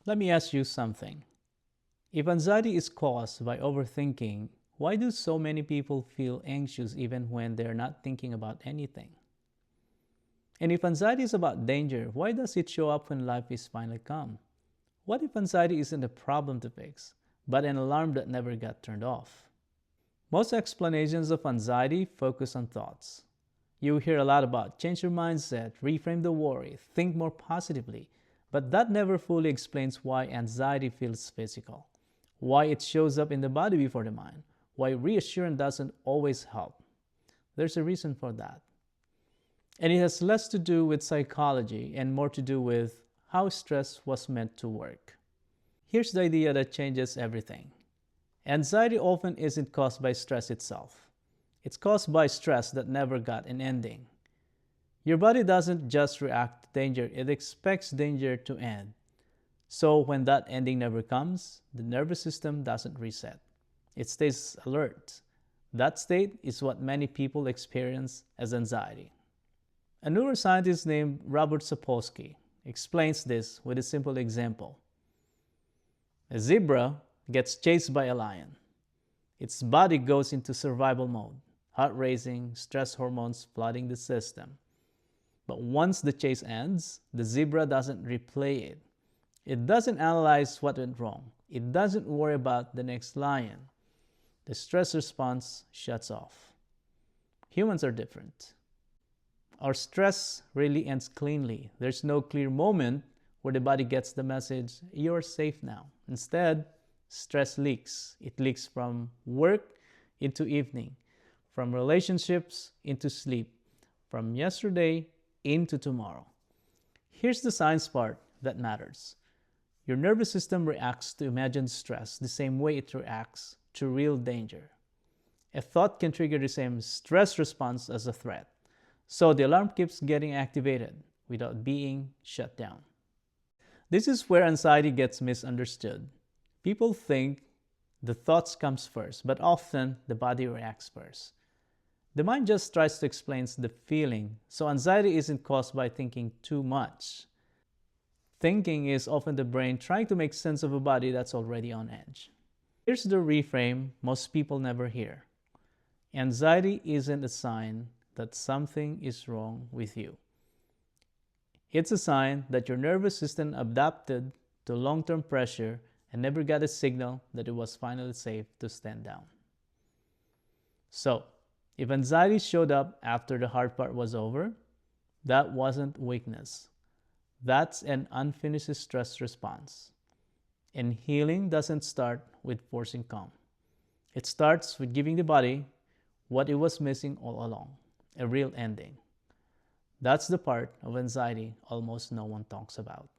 Let me ask you something. If anxiety is caused by overthinking, why do so many people feel anxious even when they're not thinking about anything? And if anxiety is about danger, why does it show up when life is finally calm? What if anxiety isn't a problem to fix, but an alarm that never got turned off? Most explanations of anxiety focus on thoughts. You hear a lot about change your mindset, reframe the worry, think more positively, but that never fully explains why anxiety feels physical, why it shows up in the body before the mind, why reassurance doesn't always help. There's a reason for that. And it has less to do with psychology and more to do with how stress was meant to work. Here's the idea that changes everything. Anxiety often isn't caused by stress itself. It's caused by stress that never got an ending. Your body doesn't just react to danger, it expects danger to end. So when that ending never comes, the nervous system doesn't reset. It stays alert. That state is what many people experience as anxiety. A neuroscientist named Robert Sapolsky explains this with a simple example. A zebra gets chased by a lion. Its body goes into survival mode, heart racing, stress hormones flooding the system. But once the chase ends, the zebra doesn't replay it. It doesn't analyze what went wrong. It doesn't worry about the next lion. The stress response shuts off. Humans are different. Our stress really ends cleanly. There's no clear moment where the body gets the message, you're safe now. Instead, stress leaks. It leaks from work into evening, from relationships into sleep, from yesterday into tomorrow. Here's the science part that matters. Your nervous system reacts to imagined stress the same way it reacts to real danger. A thought can trigger the same stress response as a threat. So the alarm keeps getting activated without being shut down. This is where anxiety gets misunderstood. People think the thoughts comes first, but often the body reacts first. The mind just tries to explain the feeling, so anxiety isn't caused by thinking too much. Thinking is often the brain trying to make sense of a body that's already on edge. Here's the reframe most people never hear. Anxiety isn't a sign that something is wrong with you. It's a sign that your nervous system adapted to long-term pressure and never got a signal that it was finally safe to stand down. So, if anxiety showed up after the hard part was over, that wasn't weakness. That's an unfinished stress response. And healing doesn't start with forcing calm. It starts with giving the body what it was missing all along, a real ending. That's the part of anxiety almost no one talks about.